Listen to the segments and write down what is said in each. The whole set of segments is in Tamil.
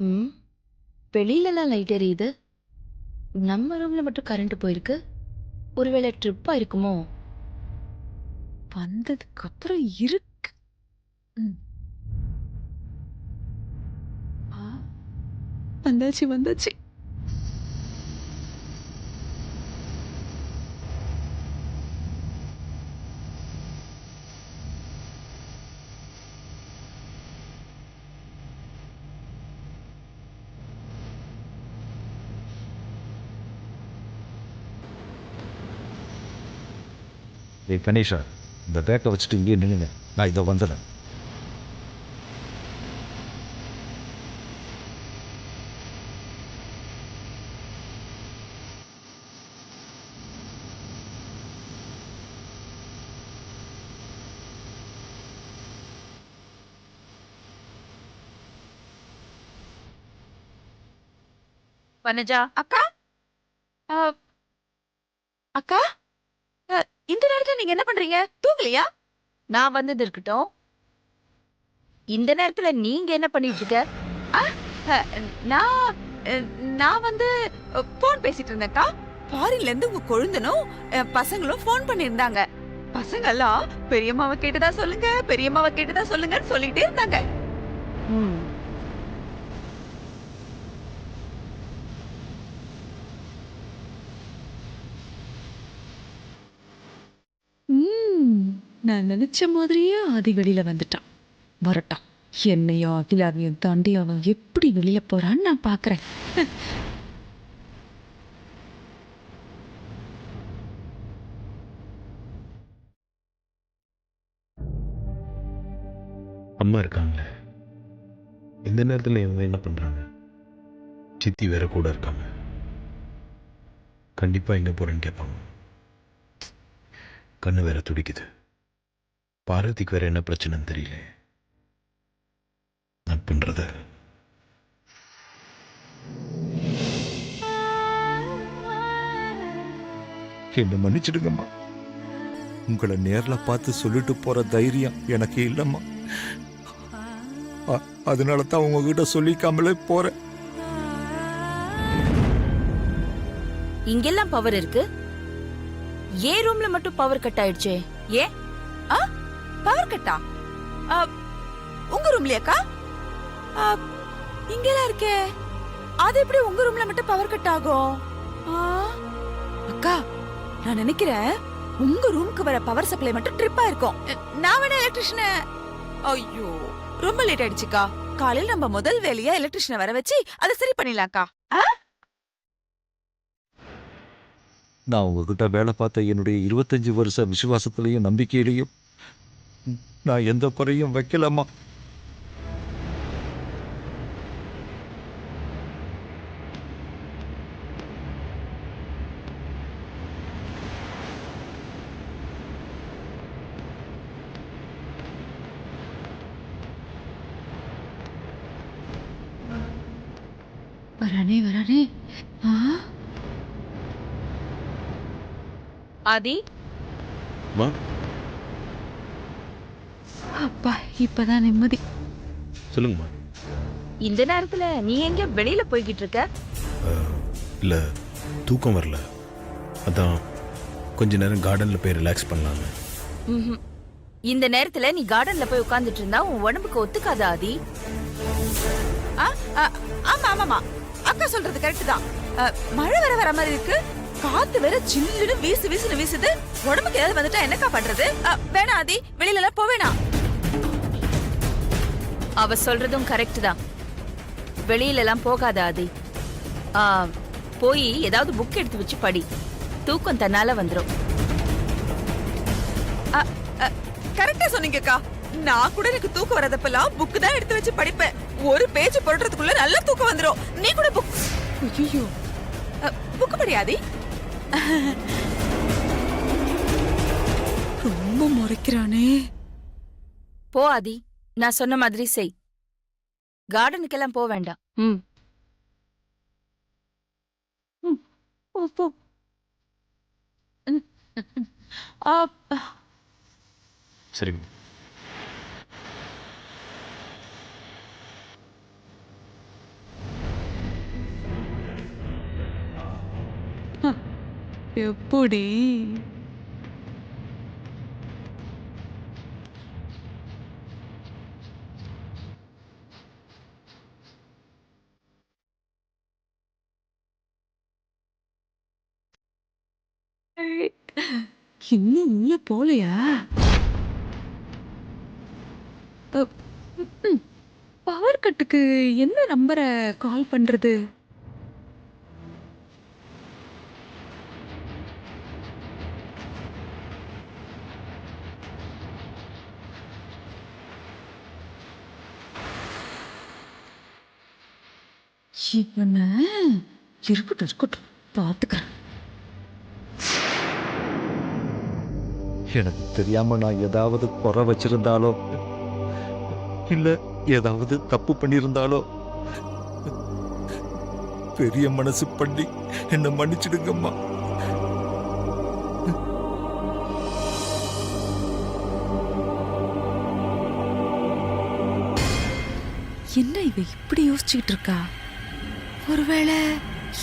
ம். வெளியிலலாம் லைட் எரியுது. நம்ம ரூம்ல மட்டும் கரண்ட் போயிருக்கு. ஒருவேளை ட்ரிப்பா இருக்குமோ? வந்ததுக்கு அப்புறம் இருக்கு. ம். ஆ, வந்தாச்சு வந்தாச்சு. டேய் கணேஷா, இந்த பேக்கை வச்சுட்டு இங்கேயே நின்னுங்க. நான் இதோ வந்துடுறேன். வனஜா அக்கா, அ, அக்கா, அ, இந்த நேரத்துல நீங்க என்ன பண்றீங்க? தூங்கலையா? நான் வந்தது இருக்கட்டும். இந்த நேரத்துல நீங்க என்ன பண்ணிட்டு இருக்க? அ, அ, நான் அ, நான் வந்து போன் பேசிட்டு இருந்தேன்க்கா. ஃபாரின்ல இருந்து உங்க கொழுந்தனும் பசங்களும் ஃபோன் பண்ணியிருந்தாங்க. பசங்க எல்லாம் பெரியம்மாவை கேட்டதா சொல்லுங்க, பெரியம்மாவை கேட்டதா சொல்லுங்கன்னு சொல்லிட்டே இருந்தாங்க. ம். நான் நினைச்ச மாதிரியே ஆதி வெளியில வந்துட்டான். வரட்டான். என்னையும் அகிலாவையும் தாண்டி அவன் எப்படி வெளியில போறான்னு நான் பாக்குறேன். அம்மா இருக்காங்களே, இந்த நேரத்தில் இவங்க என்ன பண்ணுறாங்க? சித்தி வேற கூட இருக்காங்க. கண்டிப்பாக எங்கே போகிறேன்னு கேட்பாங்க. கண்ணு வேற துடிக்குது. பாரதிக்கு வேற என்ன பிரச்சனைன்னு தெரியல. நான் பண்ணுறத என்ன மன்னிச்சிடுங்கம்மா. உங்களை நேர்ல பார்த்து சொல்லிட்டு போற தைரியம் எனக்கு இல்லைம்மா. அதனால தான் உங்ககிட்ட சொல்லிக்காமலே போறேன். இங்கெல்லாம் பவர் இருக்கு. ஏன் ரூம்ல மட்டும் பவர் கட் ஆயிடுச்சே? ஏன் பவர் கட்டா? உங்க ரூம்லயாக்கா? இங்கெல்லாம் இருக்கே, அது எப்படி உங்க ரூம்ல மட்டும் பவர் கட் ஆகும்? ஆ, அக்கா, நான் நினைக்கிறேன் உங்க ரூமுக்கு வர பவர் சப்ளை மட்டும் ட்ரிப்பா இருக்கும். நான் வேணா எலக்ட்ரிஷியனை. ஐயோ, ரொம்ப லேட் ஆயிடுச்சுக்கா. காலையில நம்ம முதல் வேலையா எலக்ட்ரிஷியனை வர வச்சு அதை சரி பண்ணிடலாம்க்கா. நான் உங்ககிட்ட வேலை பார்த்த என்னுடைய 25 வருஷ விசுவாசத்திலையும் நம்பிக்கையிலையும் நான் எந்த குறையும் வைக்கலாமா? வரானே வரானே. ஆ, ஆதி, மா, அப்பா இப்பதான் நிம்மதி. சொல்லுங்கம்மா. இந்த நேரத்துல நீ எங்க வெளியில போய்கிட்டு இருக்க? இல்லை, தூக்கம் வரல. அதான் கொஞ்ச நேரம் கார்டனில் போய் ரிலாக்ஸ் பண்ணலான்னு. ம்ஹும். இந்த நேரத்துல நீ கார்டன்ல போய் உட்கார்ந்துட்டு இருந்தா உன் உடம்புக்கு ஒத்துக்காத ஆதி. ஆமா ஆமாமா, அக்கா சொல்றது கரெக்ட் தான். மழை வர மாதிரி இருக்கு. காத்து வேற சில்லுன்னு வீசுன்னு வீசுது. உடம்புக்கு ஏதாவது வந்துட்டா என்னக்கா பண்றது? வேணா ஆதி, வெளியில எல்லாம் போவேணா. அவ சொல்றதும் கரெக்ட் தான். வெளியில எல்லாம் போகாத ஆதி. போய் ஏதாவது புக் எடுத்து வச்சு படி. தூக்கம் தன்னால வந்துரும். கரெக்டா சொன்னீங்கக்கா. நான் கூட எனக்கு தூக்கம் வரதப்பெல்லாம் புக் தான் எடுத்து வச்சு படிப்பேன். ஒரு பேஜ் போடுறதுக்குள்ள நல்ல தூக்கம் வந்துரும். நீ கூட புக். ஐயோ, புக் படியாதி. ரொம்ப முறைக்கிறானே. போ ஆதி, நான் சொன்ன மாதிரி செய். கார்டனுக்கெல்லாம் போக வேண்டாம். ம். போ, போ. அப்பா. சரிங்க. எப்படி? இன்னும் உள்ள போலையா? பவர் கட்டுக்கு என்ன நம்பரை கால் பண்றது? இவன இருக்கட்டும் இருக்கட்டும் பார்த்துக்கிறேன். எனக்கு தெரியாம நான் ஏதாவது குறை வச்சிருந்தாலோ இல்ல ஏதாவது தப்பு பண்ணியிருந்தாலோ பெரிய மனசு பண்ணி என்ன மன்னிச்சிடுங்கம்மா. என்ன இவ இப்படி யோசிச்சுக்கிட்டு இருக்கா? ஒருவேளை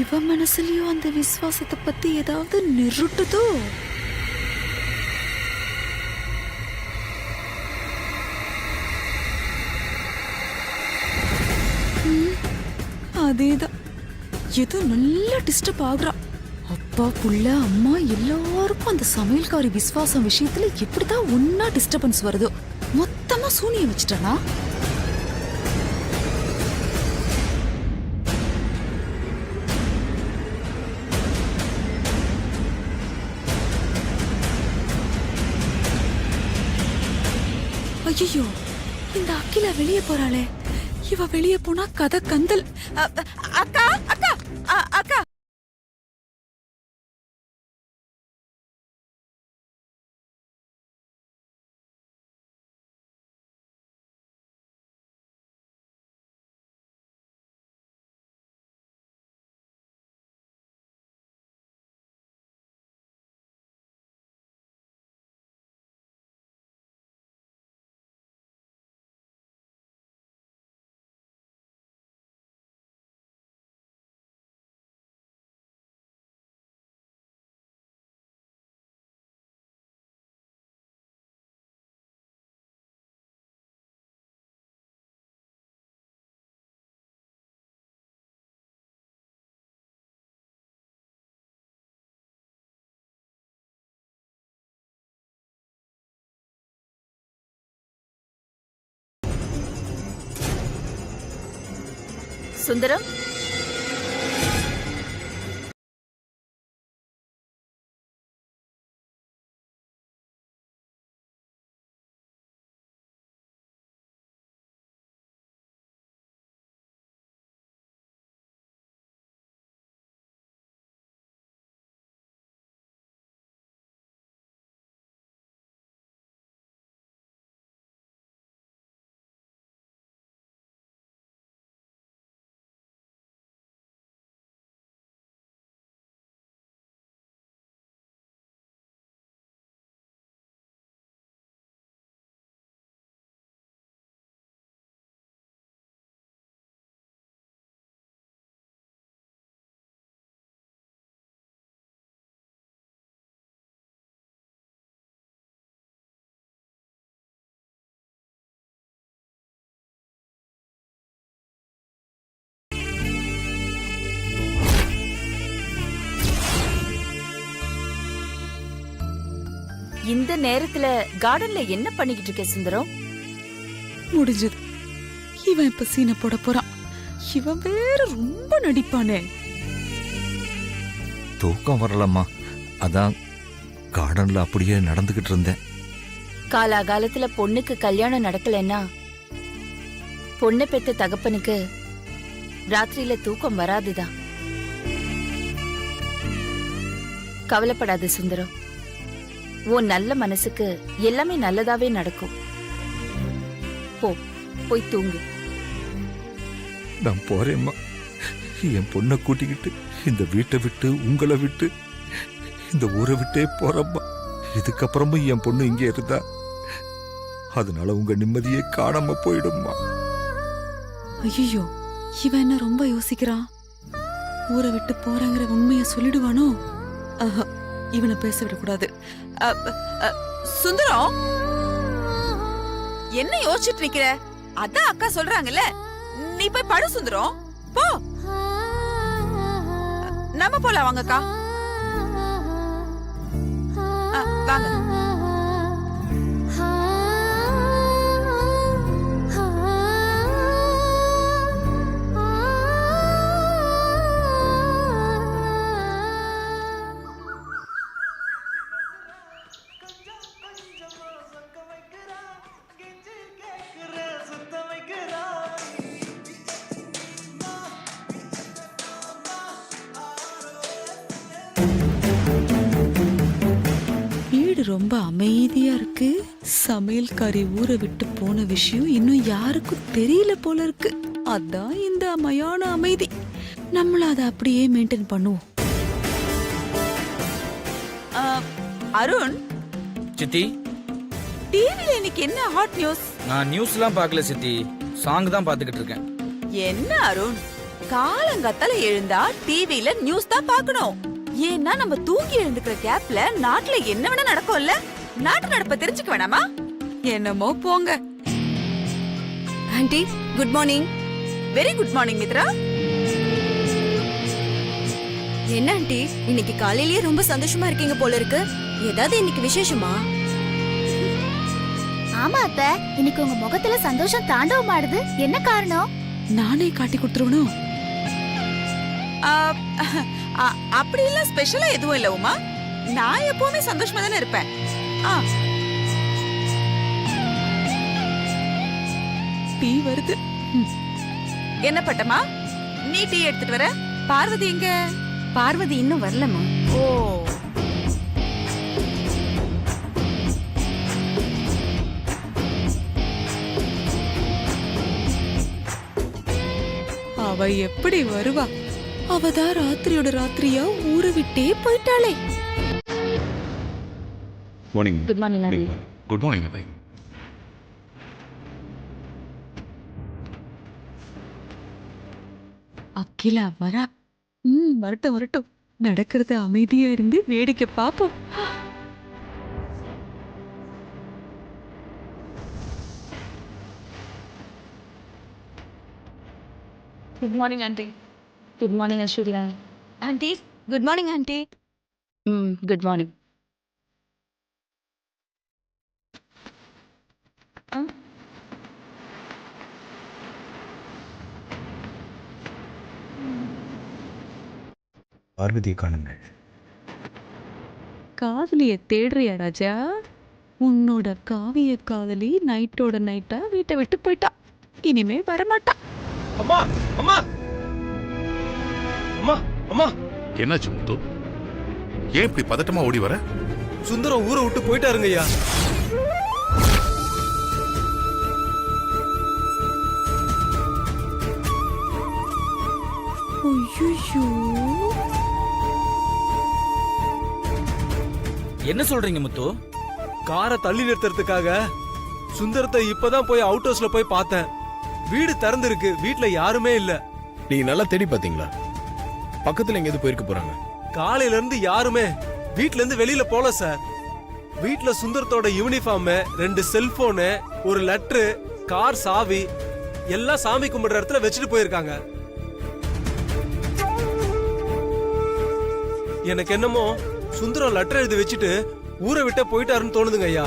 இவ மனசுலயும் அந்த விசுவாசத்தை பத்தி ஏதாவது நிறுட்டுதோ? அதேதான், ஏதோ நல்லா டிஸ்டர்ப் ஆகுறா. அப்பா புள்ள அம்மா எல்லாருக்கும் அந்த சமையல்காரி விசுவாசம் விஷயத்துல எப்படிதான் ஒன்னா டிஸ்டர்பன்ஸ் வருதோ. மொத்தமா சூனியம் வச்சுட்டானா? ஐயோ, இந்த அகிலா வெளியே போறாளே. இவ வெளியே போனா கதை கந்தல். அக்கா அக்கா அக்கா, சுந்தரம், இந்த நேரத்துல கார்டன்ல என்ன பண்ணிக்கிட்டு இருக்க சுந்தரம்? முடிஞ்சது. இவன் இப்ப சீனை போட போறான். இவன் வேற ரொம்ப நடிப்பானே. தூக்கம் வரலம்மா, அதான் கார்டன்ல அப்படியே நடந்துகிட்டு இருந்தேன். காலாகாலத்துல பொண்ணுக்கு கல்யாணம் நடக்கலன்னா பொண்ணை பெத்த தகப்பனுக்கு ராத்திரியில தூக்கம் வராதுதான். கவலைப்படாத சுந்தரம், உன் நல்ல மனசுக்கு எல்லாமே நல்லதாவே நடக்கும். போ, போய் தூங்கு. நான் போறேம்மா. என் பொண்ணை கூட்டிக்கிட்டு இந்த வீட்டை விட்டு, உங்களை விட்டு, இந்த ஊரை விட்டே போறம்மா. இதுக்கப்புறமும் என் பொண்ணு இங்கே இருந்தா அதனால உங்க நிம்மதியே காணாம போயிடும்மா. ஐயோ, இவன் என்ன ரொம்ப யோசிக்கிறான்? ஊரை விட்டு போறங்கிற உண்மைய சொல்லிடுவானோ? இவனை பேச விடக்கூடாது. அ, அ, சுந்தரம், என்ன யோசிச்சுட்டு நிக்கிற? அதான் அக்கா சொல்றாங்கல்ல, நீ போய் படு சுந்தரம், போ. நம்ம போலாம் வாங்கக்கா. வாங்க. வீடு ரொம்ப அமைதியா இருக்கு. சமையல்காரி ஊரை விட்டு போன விஷயம் இன்னும் யாருக்கும் தெரியல போல இருக்கு. அதான் இந்த அமையான அமைதி. நம்மள அதை அப்படியே மெயின்டைன் பண்ணுவோம். அருண், சித்தி, டிவில இன்னைக்கு என்ன ஹாட் நியூஸ்? நான் நியூஸ்லாம் பார்க்கல சித்தி, சாங் தான் பார்த்துக்கிட்டு இருக்கேன். என்ன அருண், காலங்கத்தால எழுந்தா டிவில நியூஸ் தான் பார்க்கணும். ஏன்னா நம்ம தூங்கி எழுந்துக்கிற கேப்ல நாட்டுல என்ன வேணா நடக்கும்ல. நாட்டு நடப்ப தெரிஞ்சுக்க வேணாமா? என்னமோ போங்க. Aunty, good morning. Very good morning Mitra. என்ன ஆண்டி, இன்னைக்கு காலையிலேயே ரொம்ப சந்தோஷமா இருக்கீங்க போல இருக்கு. ஏதாவது இன்னைக்கு விசேஷமா? ஆமா அத்த, இன்னைக்கு உங்க முகத்துல சந்தோஷம் தாண்டவம் ஆடுது. என்ன காரணம்? நானே காட்டி கொடுத்துருவனும். அப்படி எல்லாம் ஸ்பெஷலா எதுவும் இல்ல உமா. நான் எப்பவுமே சந்தோஷமா தானே இருப்பேன். டீ வருது. என்ன பட்டமா, நீ டீ எடுத்துட்டு வர? பார்வதி எங்க? பார்வதி இன்னும் வரலமா. ஓ, அவ எப்படி வருவா? அவதான் ராத்திரியோட ராத்திரியா ஊரை விட்டே போயிட்டாளே. Morning. Good morning. Good morning. Akila வரா. வரட்டும் வரட்டும். நடக்கிறது அமைதியா இருந்து வேடிக்கை பாப்போம். Good morning aunty. Good morning Aishwarya. Aunty, good morning aunty. Good morning. பார்வதியை காணுங்க. காதலிய தேடுறியா ராஜா? உன்னோட காவிய காதலி நைட்டோட நைட்டா வீட்டை விட்டு போயிட்டா. இனிமே வரமாட்டா. அம்மா, அம்மா, அம்மா, அம்மா. என்னாச்சு முத்து? ஏன் இப்படி பதட்டமா ஓடி வர? சுந்தரம் ஊரை விட்டு போயிட்டாருங்கய்யா. ஐயோ, என்ன சொல்றீங்க முத்து? காரை தள்ளி நிறுத்துறதுக்காக சுந்தரத்தை இப்பதான் போய் அவுட் ஹவுஸ்ல போய் பார்த்தேன். வீடு திறந்திருக்கு, வீட்ல யாருமே இல்ல. நீங்க நல்லா தேடி பாத்தீங்களா? பக்கத்துல எங்கேயாவது போயிருக்க போறாங்க. காலையில இருந்து யாருமே வீட்ல இருந்து வெளியில போல சார். வீட்ல சுந்தரத்தோட யூனிஃபார்ம், 2 செல்போனு, ஒரு லெட்டரு, கார் சாவி எல்லாம் சாமி கும்பிடுற இடத்துல வச்சுட்டு போயிருக்காங்க. எனக்கு என்னமோ சுந்தரம் லெட்டர் எழுதி வச்சுட்டு ஊரை விட்டு போயிட்டாருன்னு தோணுதுங்க ஐயா.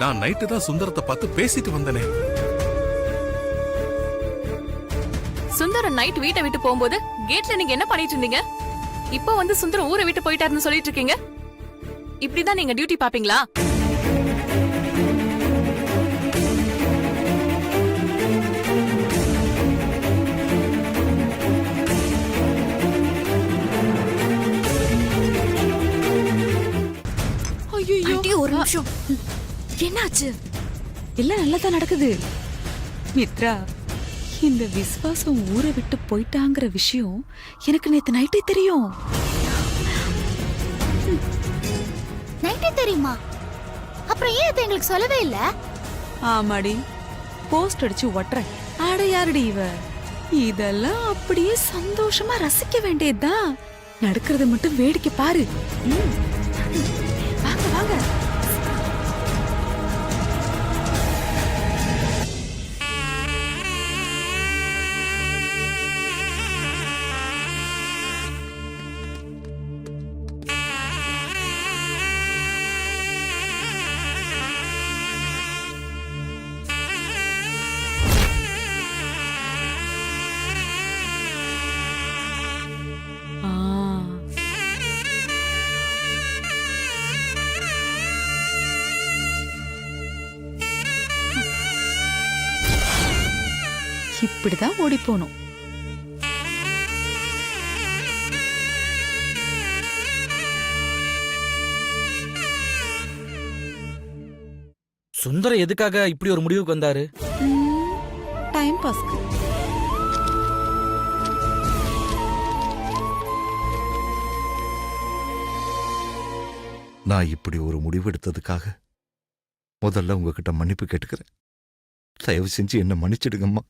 நான் நைட்டு தான் சுந்தரத்தை பார்த்து பேசிட்டு வந்தனே. சுந்தரம் நைட் வீட்டை விட்டு போகும்போது கேட்ல நீங்க என்ன பண்ணிட்டு இருந்தீங்க? இப்போ வந்து சுந்தரம் ஊரை விட்டு போயிட்டாருன்னு சொல்லிட்டு இருக்கீங்க. இப்படிதான் நீங்க டியூட்டி பாப்பீங்களா? ஐயோ, ஆண்டி, ஒரு நிமிஷம். என்னாச்சு? எல்லாம் நல்லதான் நடக்குது. மித்ரா, இந்த விஸ்வாசம் ஊரை விட்டு போயிட்டாங்கிற விஷயம் எனக்கு நேத்து நைட்டே தெரியும். நைட்டே தெரியுமா? அப்புறம் ஏன் அதை எங்களுக்கு சொல்லவே இல்ல? ஆமாடி, போஸ்ட் அடிச்சு ஒட்டுறேன். அட யாருடி இவ? இதெல்லாம் அப்படியே சந்தோஷமா ரசிக்க வேண்டியதுதான். நடக்கிறத மட்டும் வேடிக்கை பாரு. வாங்க வாங்க. இப்படிதான் ஓடி போனோம். சுந்தரம் எதுக்காக இப்படி ஒரு முடிவுக்கு வந்தாரு? டைம் பாஸ்க்கு. நான் இப்படி ஒரு முடிவு எடுத்ததுக்காக முதல்ல உங்ககிட்ட மன்னிப்பு கேட்டுக்கிறேன். தயவு செஞ்சு என்ன மன்னிச்சிடுங்கம்மா.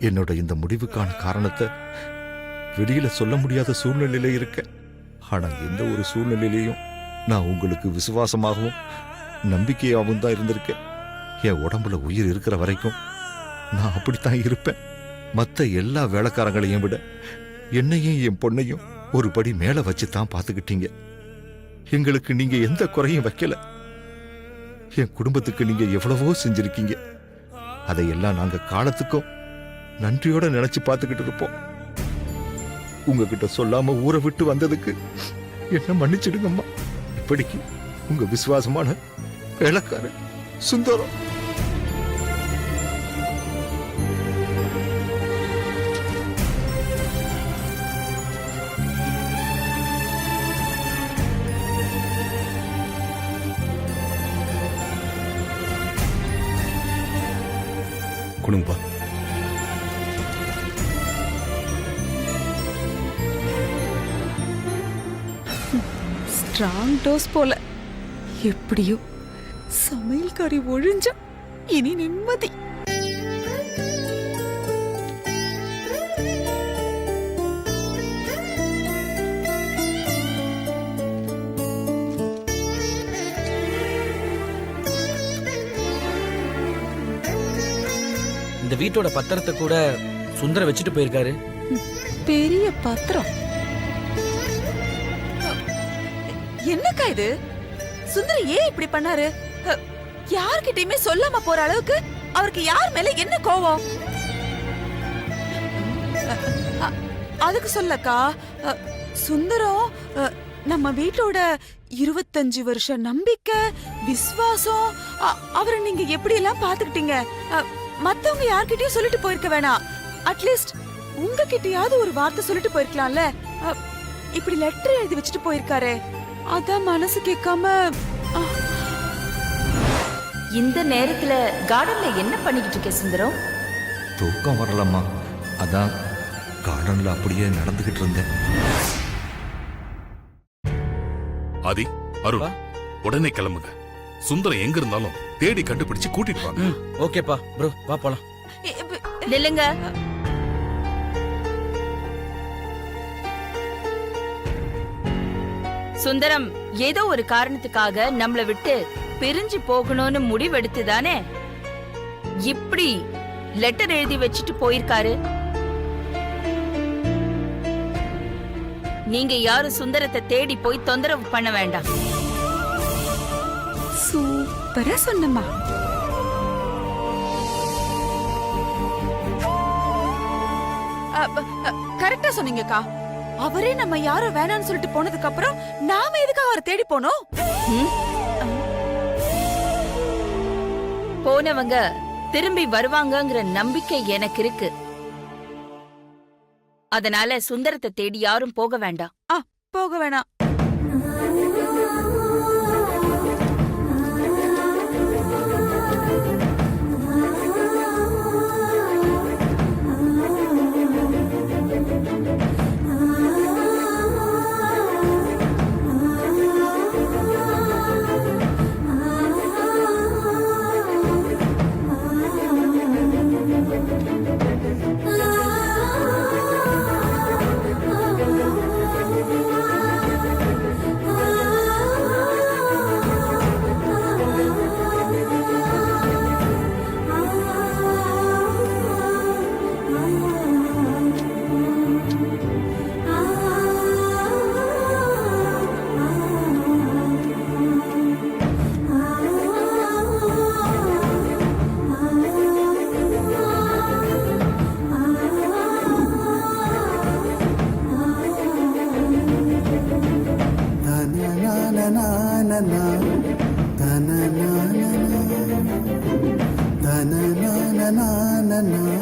என்னோட இந்த முடிவுக்கான காரணத்தை வெளியில சொல்ல முடியாத சூழ்நிலையில இருக்கேன். ஆனா எந்த ஒரு சூழ்நிலையிலையும் நான் உங்களுக்கு விசுவாசமாகவும் நம்பிக்கையாகவும் தான் இருந்திருக்கேன். என் உடம்புல உயிர் இருக்கிற வரைக்கும் நான் அப்படித்தான் இருப்பேன். மற்ற எல்லா வேலைக்காரங்களையும் விட என்னையும் என் பொண்ணையும் ஒரு படி மேல வச்சு தான் பார்த்துக்கிட்டீங்க. எங்களுக்கு நீங்க எந்த குறையும் வைக்கல. என் குடும்பத்துக்கு நீங்க எவ்வளவோ செஞ்சிருக்கீங்க. அதையெல்லாம் நாங்க காலத்துக்கும் நன்றியோட நினைச்சு பார்த்துக்கிட்டு இருப்போம். உங்ககிட்ட சொல்லாம ஊரை விட்டு வந்ததுக்கு என்ன மன்னிச்சிடுங்கம்மா. இப்படிக்கு உங்க விசுவாசமான வேலைக்காரன் சுந்தரம். கொடுங்கப்பா. ஸ்ட்ராங் டோஸ் போல. எப்படியோ சமையல்காரி ஒழிஞ்சா இனி நிம்மதி. இந்த வீட்டோட பத்திரத்தை கூட சுந்தரம் வச்சுட்டு போயிருக்காரு. பெரிய பத்திரம். என்னக்கா இது? சுந்தரம் ஏன் இப்படி பண்ணாரு? யார்கிட்டயுமே சொல்லாம போற அளவுக்கு அவருக்கு யார் மேல என்ன கோவம்? அதுக்கு சொல்லக்கா, சுந்தரம் நம்ம வீட்டோட 25 வருஷம் நம்பிக்கை விசுவாசம். அவரை நீங்க எப்படி எல்லாம் பாத்துக்கிட்டீங்க? மத்தவங்க யார்கிட்டயும் சொல்லிட்டு போயிருக்க வேணாம். அட்லீஸ்ட் உங்ககிட்டயாவது ஒரு வார்த்தை சொல்லிட்டு போயிருக்கலாம்ல. இப்படி லெட்டர் எழுதி வச்சுட்டு போயிருக்காரு. அதான் மனசு கேட்காம. இந்த நேரத்துல கார்டன்ல என்ன பண்ணிக்கிட்டு இருக்க சுந்தரம்? தூக்கம் வரலம்மா, அதான் கார்டன்ல அப்படியே நடந்துகிட்டு இருந்தேன். ஆதி, அருண், உடனே கிளம்புங்க. சுந்தரம் எங்க இருந்தாலும் தேடி கண்டுபிடிச்சு கூட்டிட்டு வாங்க. ஓகேப்பா ப்ரோ, வா போலாம். நில்லுங்க. சுந்தரம் ஏதோ ஒரு காரணத்துக்காக நம்மள விட்டு பிரிஞ்சு போகணும்னு முடிவெடுத்து தானே இப்படி லெட்டர் எழுதி வச்சுட்டு போயிருக்காரு. நீங்க யாரும் சுந்தரத்தை தேடி போய் தொந்தரவு பண்ண வேண்டாம். சூப்பரா சொன்னம்மா. கரெக்டா சொன்னீங்கக்கா. அவரே நம்ம யாரும் வேணாம்னு சொல்லிட்டு போனதுக்கு அப்புறம் நாம எதுக்கு அவரை தேடி போனோம்? போனவங்க திரும்பி வருவாங்கங்கிற நம்பிக்கை எனக்கு இருக்கு. அதனால சுந்தரத்தை தேடி யாரும் போக வேண்டாம். போக வேணாம். na